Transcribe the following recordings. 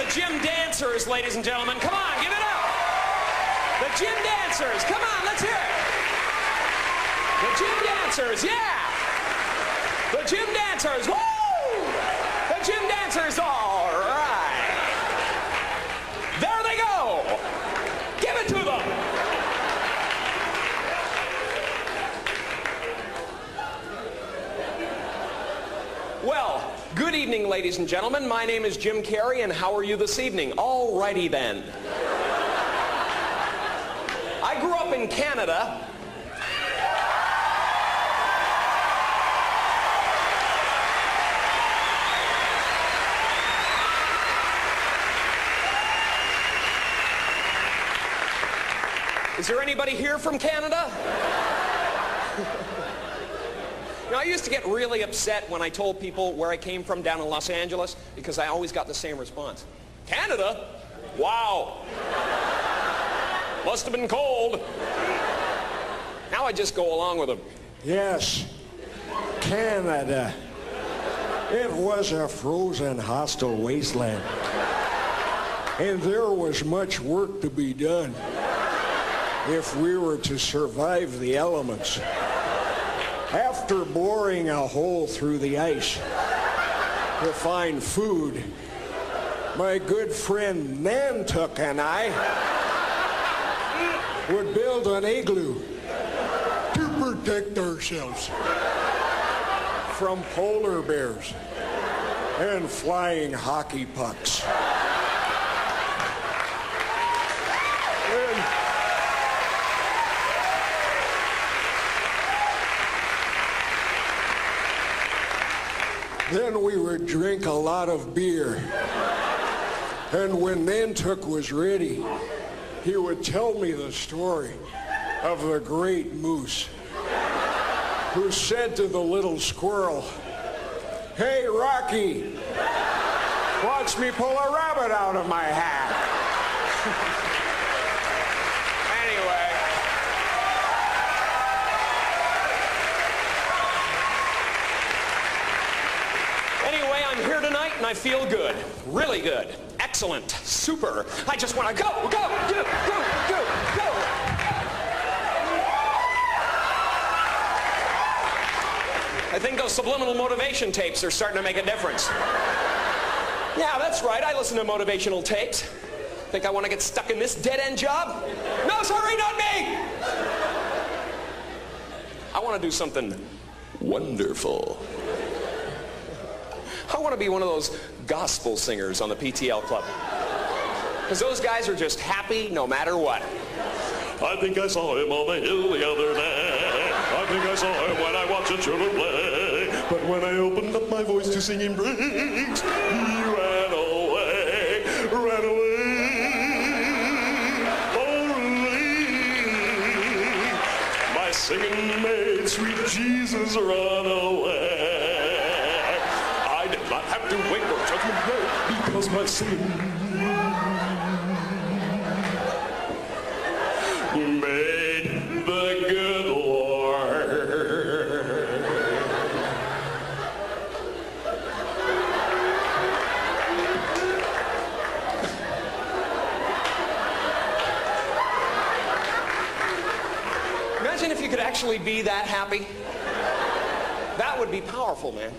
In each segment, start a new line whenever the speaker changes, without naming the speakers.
the gym dancers, ladies and gentlemen. Come on, give it up. The gym dancers. Come on, let's hear it. The gym dancers, yeah. The gym dancers, woo! The gym dancers, all right. There they go. Give it to them. Well, good evening, ladies and gentlemen. My name is Jim Carrey, and how are you this evening? All righty then. I grew up in Canada. Is there anybody here from Canada? Now, I used to get really upset when I told people where I came from down in Los Angeles because I always got the same response. Canada? Wow. Must have been cold. Now I just go along with them.
Yes, Canada. It was a frozen, hostile wasteland. And there was much work to be done if we were to survive the elements. After boring a hole through the ice to find food, my good friend Nantuck and I would build an igloo to protect ourselves from polar bears and flying hockey pucks. Then we would drink a lot of beer. And when Nantuck was ready, he would tell me the story of the great moose who said to the little squirrel, "Hey, Rocky, watch me pull a rabbit out of my hat."
Anyway, I'm here tonight and I feel good. Really good. Excellent. Super. I just want to go. I think those subliminal motivation tapes are starting to make a difference. Yeah, that's right. I listen to motivational tapes. Think I want to get stuck in this dead-end job? No, sorry, not me. I want to do something wonderful. I want to be one of those gospel singers on the PTL Club. Because those guys are just happy no matter what. I think I saw him on the hill the other day. I think I saw him when I watched the children play. But when I opened up my voice to sing in praise, he ran away, ran away. Holy, my singing made sweet Jesus run away. I did not have to wait for judgment day because my singing made the good Lord. Imagine if you could actually be that happy. That would be powerful, man.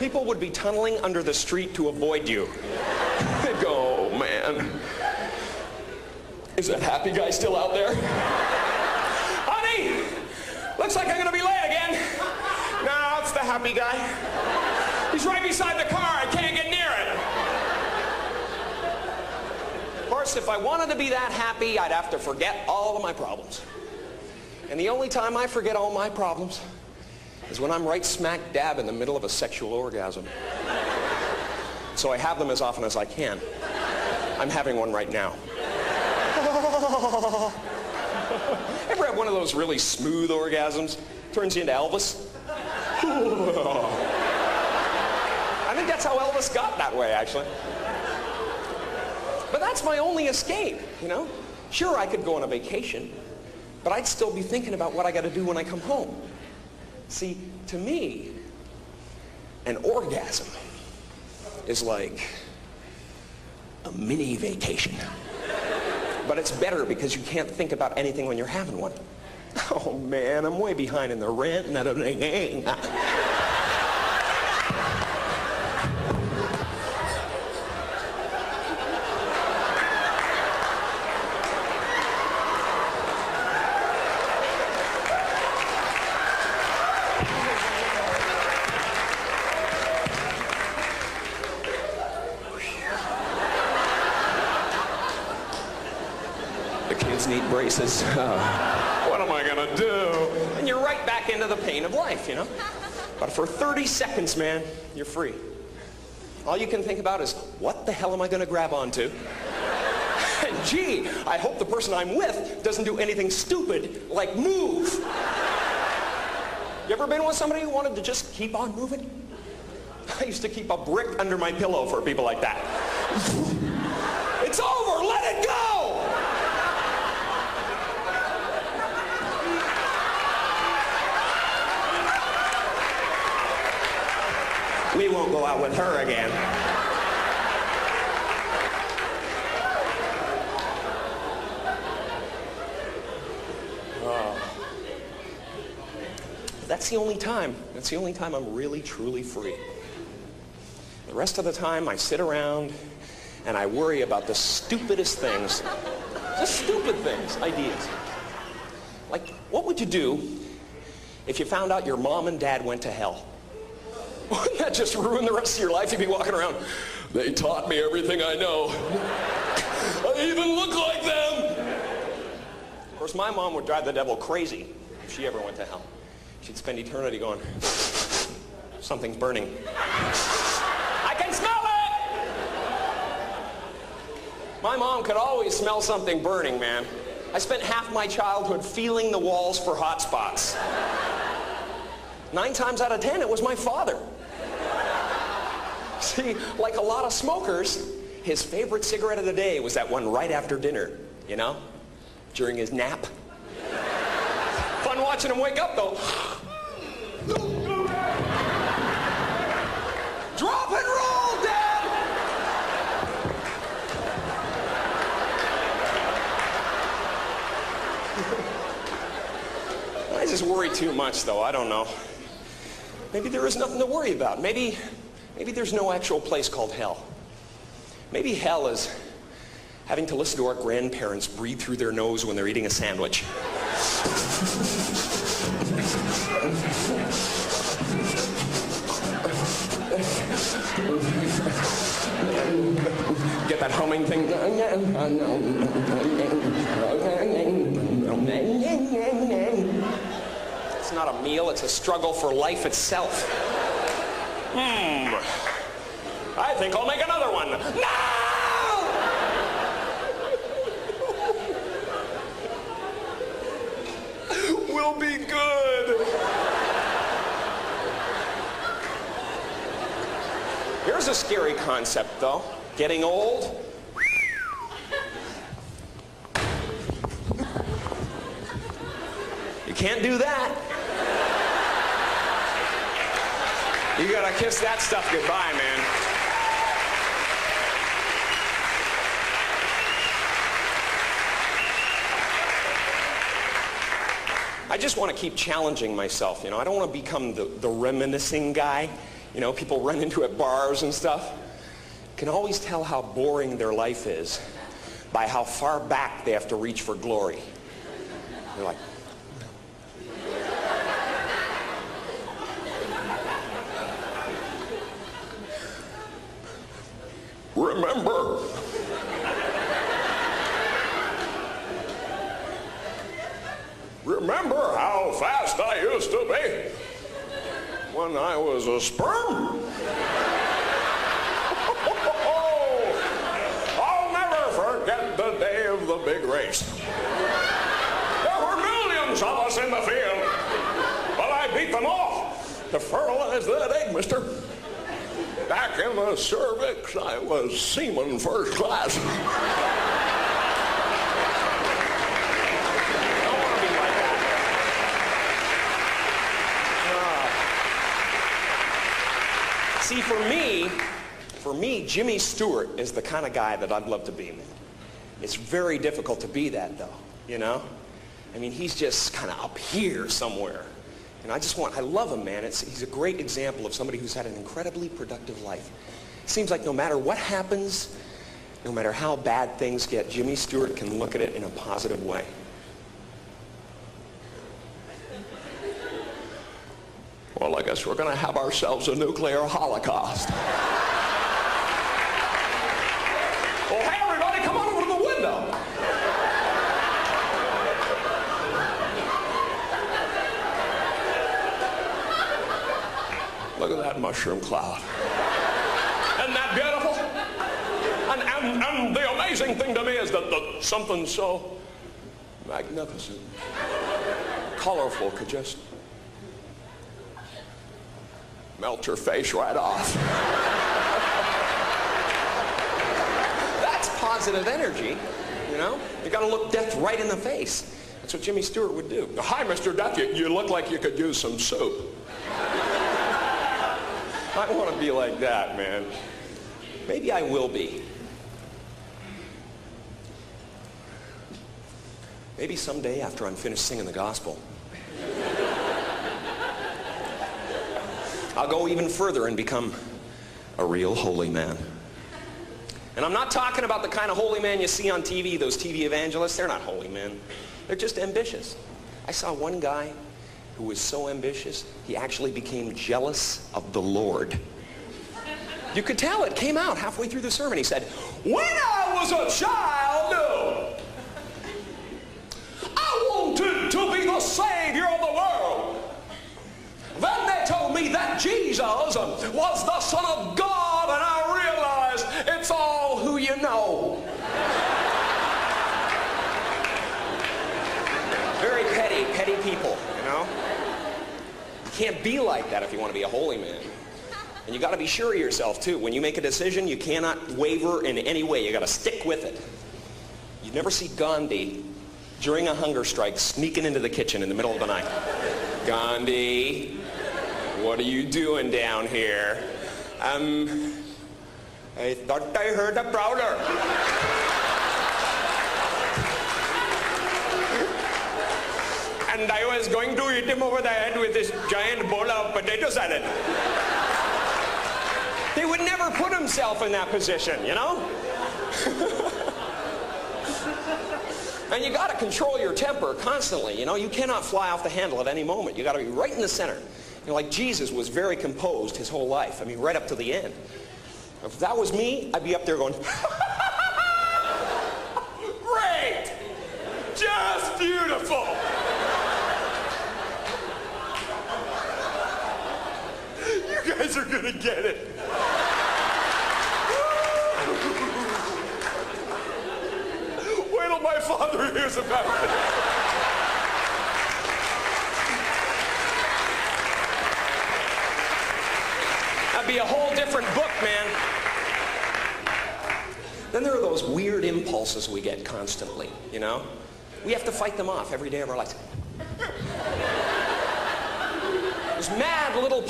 People would be tunneling under the street to avoid you. They'd go, "Oh, man. Is that happy guy still out there? Honey, looks like I'm gonna be late again." "No, it's the happy guy. He's right beside the car. I can't get near it." Of course, if I wanted to be that happy, I'd have to forget all of my problems. And the only time I forget all my problems is when I'm right smack dab in the middle of a sexual orgasm. So I have them as often as I can. I'm having one right now. Ever have one of those really smooth orgasms? Turns you into Elvis? I think that's how Elvis got that way, actually. But that's my only escape, you know? Sure, I could go on a vacation, but I'd still be thinking about what I got to do when I come home. See, to me, an orgasm is like a mini vacation. But it's better because you can't think about anything when you're having one. Oh man, I'm way behind in the rent and everything. The kids need braces. What am I gonna do? And you're right back into the pain of life, you know? But for 30 seconds, man, you're free. All you can think about is, what the hell am I gonna grab onto? And gee, I hope the person I'm with doesn't do anything stupid, like move. You ever been with somebody who wanted to just keep on moving? I used to keep a brick under my pillow for people like that. It's over, let it go! We won't go out with her again. That's the only time I'm really, truly free. The rest of the time, I sit around and I worry about the stupidest things. Just stupid things, ideas. Like, what would you do if you found out your mom and dad went to hell? Wouldn't that just ruin the rest of your life? You'd be walking around, they taught me everything I know. I even look like them. Of course, my mom would drive the devil crazy if she ever went to hell. She'd spend eternity going, something's burning. I can smell it! My mom could always smell something burning, man. I spent half my childhood feeling the walls for hot spots. 9 times out of 10, it was my father. See, like a lot of smokers, his favorite cigarette of the day was that one right after dinner, you know, during his nap. Fun watching him wake up, though. Drop and roll, Dad! I just worry too much, though. I don't know. Maybe there is nothing to worry about. Maybe there's no actual place called hell. Maybe hell is having to listen to our grandparents breathe through their nose when they're eating a sandwich. Get that humming thing. It's not a meal, it's a struggle for life itself. I think I'll make another one. No! We'll be good. Here's a scary concept, though. Getting old. You can't do that. You gotta kiss that stuff goodbye, man. I just want to keep challenging myself, you know. I don't want to become the reminiscing guy. You know, people run into at bars and stuff. Can always tell how boring their life is by how far back they have to reach for glory. They're like, remember how fast I used to be when I was a sperm? I'll never forget the day of the big race. There were millions of us in the field, but I beat them all to fertilize that egg, mister. Back in the cervix, I was seaman first class. See, For me, Jimmy Stewart is the kind of guy that I'd love to be, man. It's very difficult to be that, though, you know? I mean, he's just kind of up here somewhere. And I love him, man. He's a great example of somebody who's had an incredibly productive life. It seems like no matter what happens, no matter how bad things get, Jimmy Stewart can look at it in a positive way. Well, I guess we're going to have ourselves a nuclear holocaust. Well, hey, everybody, come on over to the window. Look at that mushroom cloud. Isn't that beautiful? And the amazing thing to me is that something so magnificent, colorful could just melt your face right off. That's positive energy, you know? You gotta look death right in the face. That's what Jimmy Stewart would do. Hi, Mr. Death, you look like you could use some soup. I want to be like that, man. Maybe I will be. Maybe someday after I'm finished singing the gospel, I'll go even further and become a real holy man. And I'm not talking about the kind of holy man you see on TV, those TV evangelists. They're not holy men. They're just ambitious. I saw one guy who was so ambitious, he actually became jealous of the Lord. You could tell it came out halfway through the sermon. He said, when I was a child, I wanted to be the Savior of the world. Then they told me that Jesus was the Son of God, and I realized it's all who you know. Very petty people, you know? You can't be like that if you want to be a holy man. And you got to be sure of yourself, too. When you make a decision, you cannot waver in any way. You got to stick with it. You never see Gandhi during a hunger strike sneaking into the kitchen in the middle of the night. Gandhi, what are you doing down here? I thought I heard a prowler. And I was going to hit him over the head with this giant bowl of potato salad. He would never put himself in that position, you know? And you got to control your temper constantly, you know? You cannot fly off the handle at any moment. You got to be right in the center. You know, like Jesus was very composed his whole life. I mean, right up to the end. If that was me, I'd be up there going, great! Just beautiful! You guys are gonna get it. Wait till my father hears about it. That'd be a whole different book, man. Then there are those weird impulses we get constantly, you know? We have to fight them off every day of our lives. There's mad little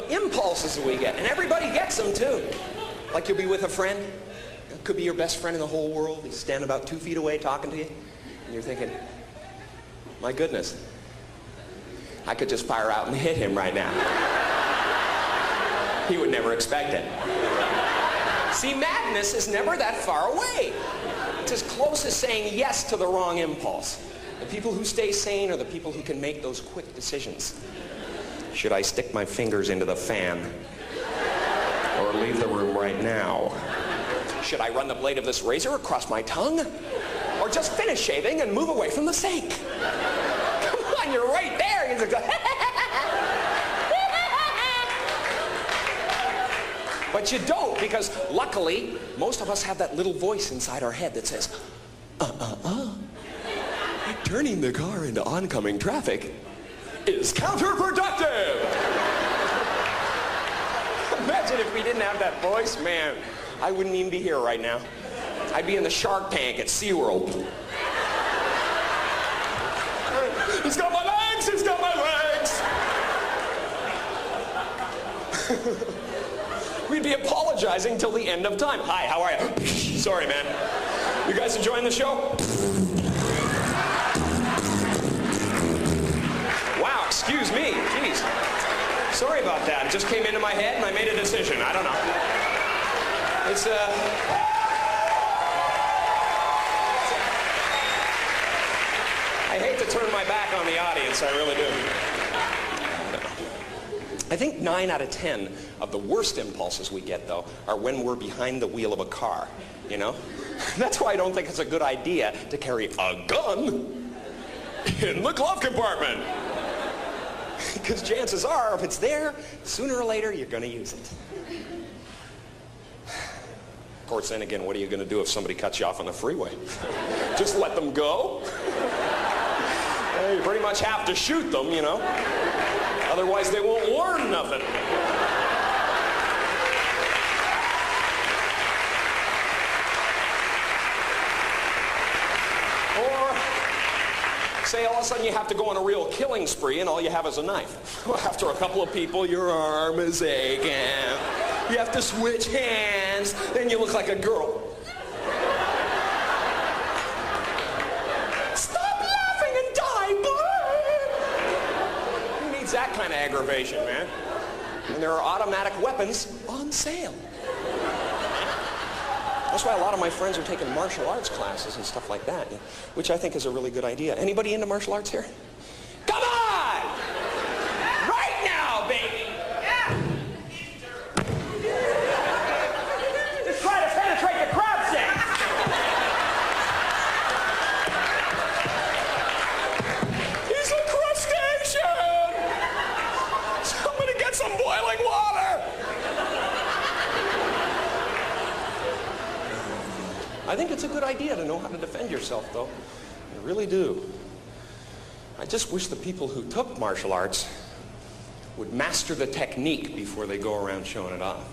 impulses that we get, and everybody gets them too. Like you'll be with a friend, it could be your best friend in the whole world. He's standing about 2 feet away talking to you, and you're thinking, my goodness, I could just fire out and hit him right now. He would never expect it. See, madness is never that far away. It's as close as saying yes to the wrong impulse. The people who stay sane are the people who can make those quick decisions. Should I stick my fingers into the fan or leave the room right now? Should I run the blade of this razor across my tongue or just finish shaving and move away from the sink? Come on, you're right there. You just go, but you don't, because luckily, most of us have that little voice inside our head that says, turning the car into oncoming traffic is counterproductive. Imagine if we didn't have that voice, man. I wouldn't even be here right now. I'd be in the Shark Tank at SeaWorld. He's got my legs, he's got my legs. We'd be apologizing till the end of time. Hi, how are you? Sorry, man. You guys enjoying the show? Wow, excuse me. Jeez. Sorry about that. It just came into my head and I made a decision. I don't know. It's, I hate to turn my back on the audience, I really do. I think 9 out of 10 of the worst impulses we get, though, are when we're behind the wheel of a car, you know? That's why I don't think it's a good idea to carry a gun in the glove compartment. Because chances are, if it's there, sooner or later, you're going to use it. Of course, then again, what are you going to do if somebody cuts you off on the freeway? Just let them go? You pretty much have to shoot them, you know? Otherwise, they won't learn nothing. Or, say all of a sudden you have to go on a real killing spree and all you have is a knife. Well, after a couple of people, your arm is aching. You have to switch hands, then you look like a girl. Stop laughing and die, boy! Who needs that kind of aggravation, man? And there are automatic weapons on sale. That's why a lot of my friends are taking martial arts classes and stuff like that, which I think is a really good idea. Anybody into martial arts here? Come on! Right now, baby! Yeah! Just try to penetrate the crowd set. He's a crustacean! Somebody get some boiling water! I think it's a good idea to know how to defend yourself, though. I really do. I just wish the people who took martial arts would master the technique before they go around showing it off.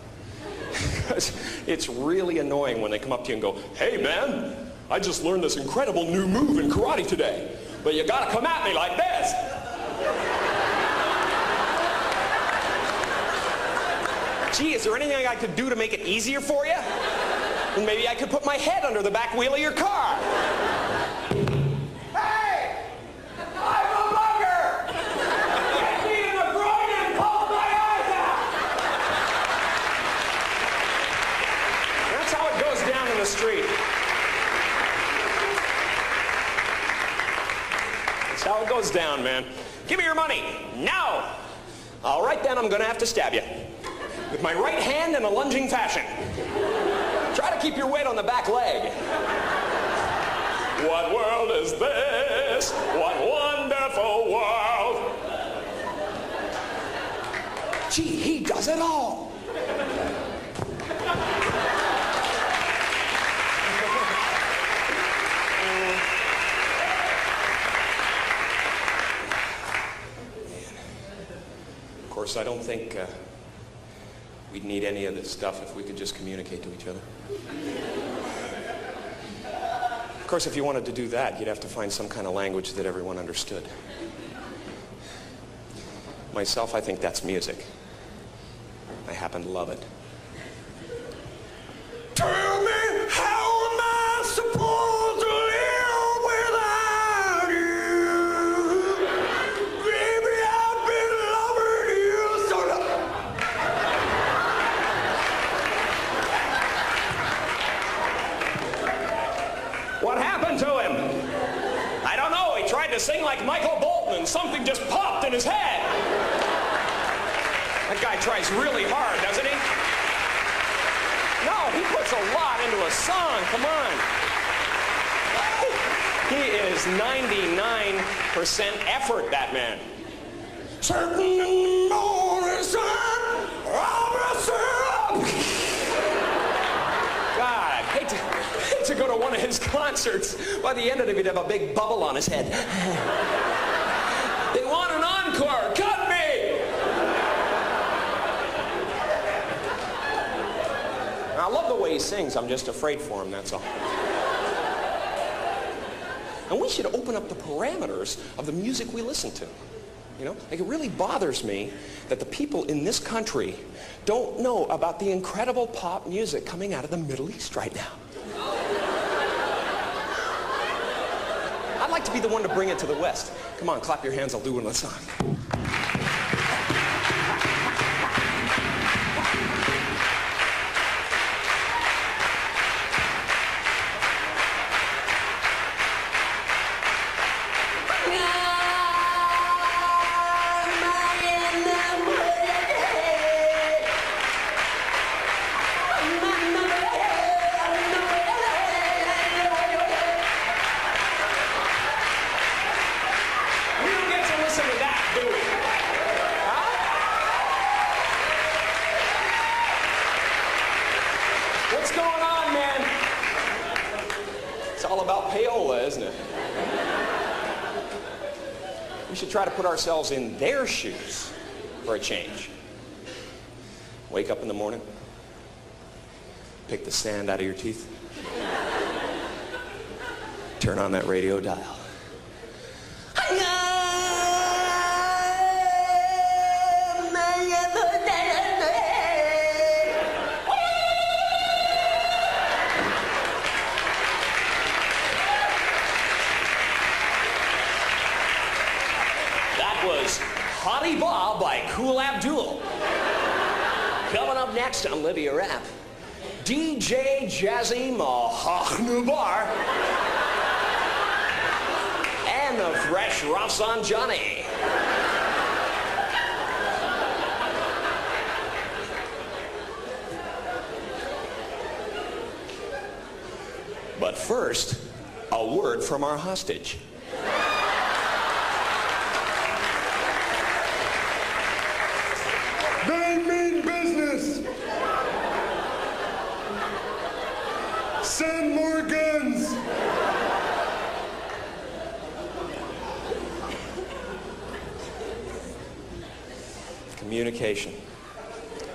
Because it's really annoying when they come up to you and go, "Hey, man, I just learned this incredible new move in karate today, but you gotta come at me like this." Gee, is there anything I could do to make it easier for you? And maybe I could put my head under the back wheel of your car. Hey! I'm a mugger! Get me in the groin and pull my eyes out! That's how it goes down in the street. That's how it goes down, man. Give me your money. Now! All right, then, I'm gonna have to stab you. With my right hand in a lunging fashion. Try to keep your weight on the back leg. What world is this? What wonderful world. Gee, he does it all. Of course, I don't think we'd need any of this stuff if we could just communicate to each other. Of course, if you wanted to do that, you'd have to find some kind of language that everyone understood. Myself, I think that's music. I happen to love it. Tell me, how am I supposed to live without you? Baby, I've been loving you so long. What happened to him? I don't know. He tried to sing like Michael Bolton and something just popped in his head. That guy tries really hard, doesn't he? No, he puts a lot into a song. Come on. He is 99% effort, that man. Certain morning sun, God, I hate to go to one of his concerts. By the end of it, he'd have a big bubble on his head. They want an encore. Cut me! I love the way he sings. I'm just afraid for him, that's all. And we should open up the parameters of the music we listen to. You know, like it really bothers me that the people in this country don't know about the incredible pop music coming out of the Middle East right now. I'd like to be the one to bring it to the West. Come on, clap your hands, I'll do one song. We should try to put ourselves in their shoes for a change. Wake up in the morning, pick the sand out of your teeth, turn on that radio dial. Hottie Bob by Cool Abdul. Coming up next on Libya Rap, DJ Jazzy Mahachnubar and the Fresh Rafsanjani. But first, a word from our hostage.
They mean business. Send more guns.
Communication.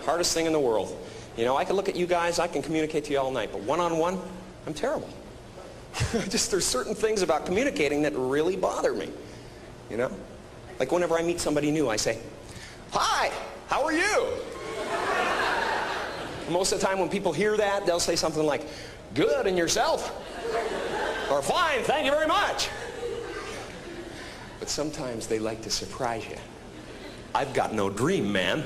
Hardest thing in the world. You know, I can look at you guys, I can communicate to you all night, but one-on-one, I'm terrible. Just there's certain things about communicating that really bother me. You know? Like whenever I meet somebody new, I say, "Hi, how are you?" Most of the time when people hear that, they'll say something like, "Good, and yourself?" Or "Fine, thank you very much." But sometimes they like to surprise you. "I've got no dream, man.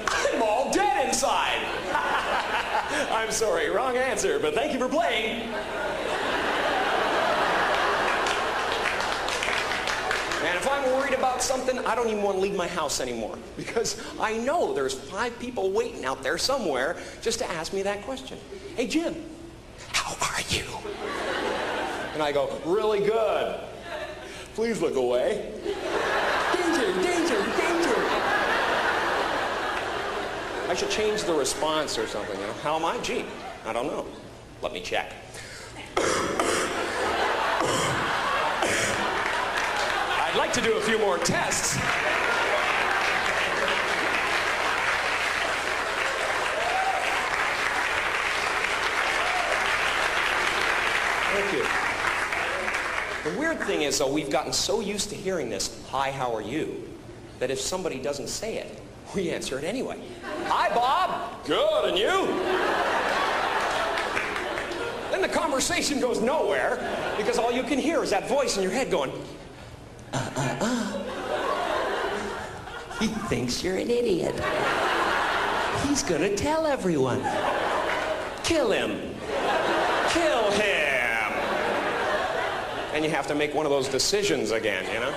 I'm all dead inside." I'm sorry, wrong answer, but thank you for playing. And if I'm worried about something, I don't even want to leave my house anymore, because I know there's 5 people waiting out there somewhere just to ask me that question. "Hey, Jim, how are you?" And I go, "Really good. Please look away. Danger, danger, danger." I should change the response or something, you know. "How am I? Gee, I don't know. Let me check." I'd like to do a few more tests. Thank you. The weird thing is, though, we've gotten so used to hearing this, "Hi, how are you?" that if somebody doesn't say it, we answer it anyway. "Hi, Bob. Good, and you?" Then the conversation goes nowhere, because all you can hear is that voice in your head going, He thinks you're an idiot. He's gonna tell everyone. Kill him. Kill him. And you have to make one of those decisions again, you know?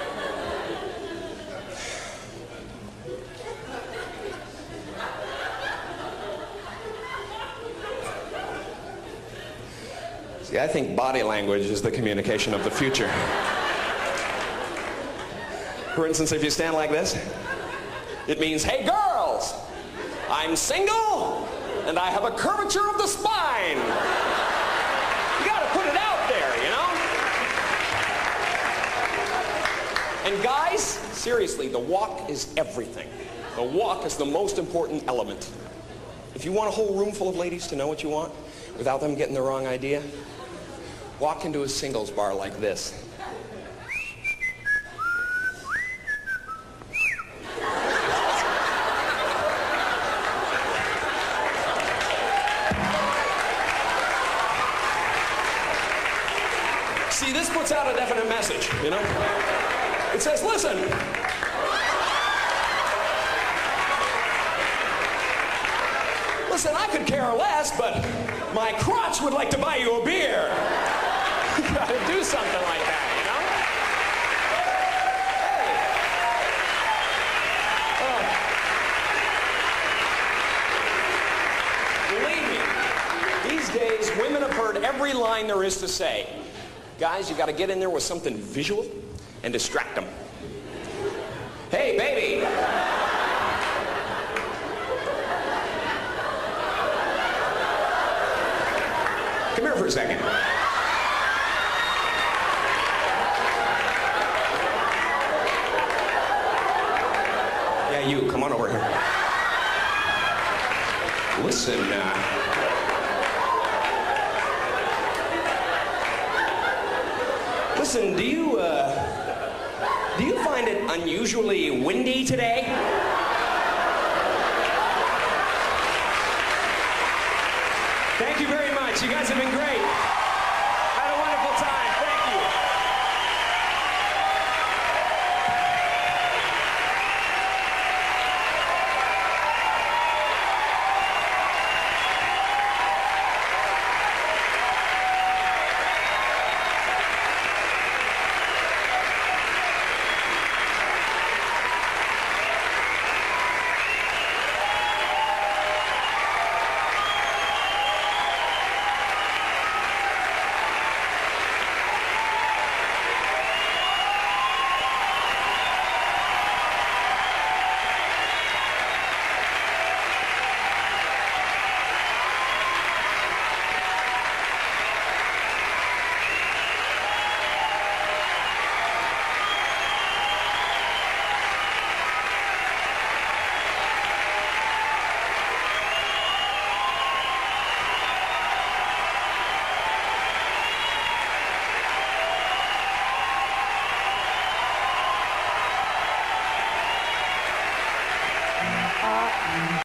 See, I think body language is the communication of the future. For instance, if you stand like this, it means, "Hey girls, I'm single and I have a curvature of the spine." You gotta put it out there, you know? And guys, seriously, the walk is everything. The walk is the most important element. If you want a whole room full of ladies to know what you want without them getting the wrong idea, walk into a singles bar like this. message, you know? It says, listen. Listen, I could care less, but my crotch would like to buy you a beer. You gotta do something like that, you know? Hey. Believe me, these days, women have heard every line there is to say. Guys, you gotta get in there with something visual and distract them. Hey, baby. Come here for a second. Yeah, you, come on over here. Listen, listen, do you find it unusually windy today? Thank you very much. You guys have been great. Had a wonderful time. Thank you.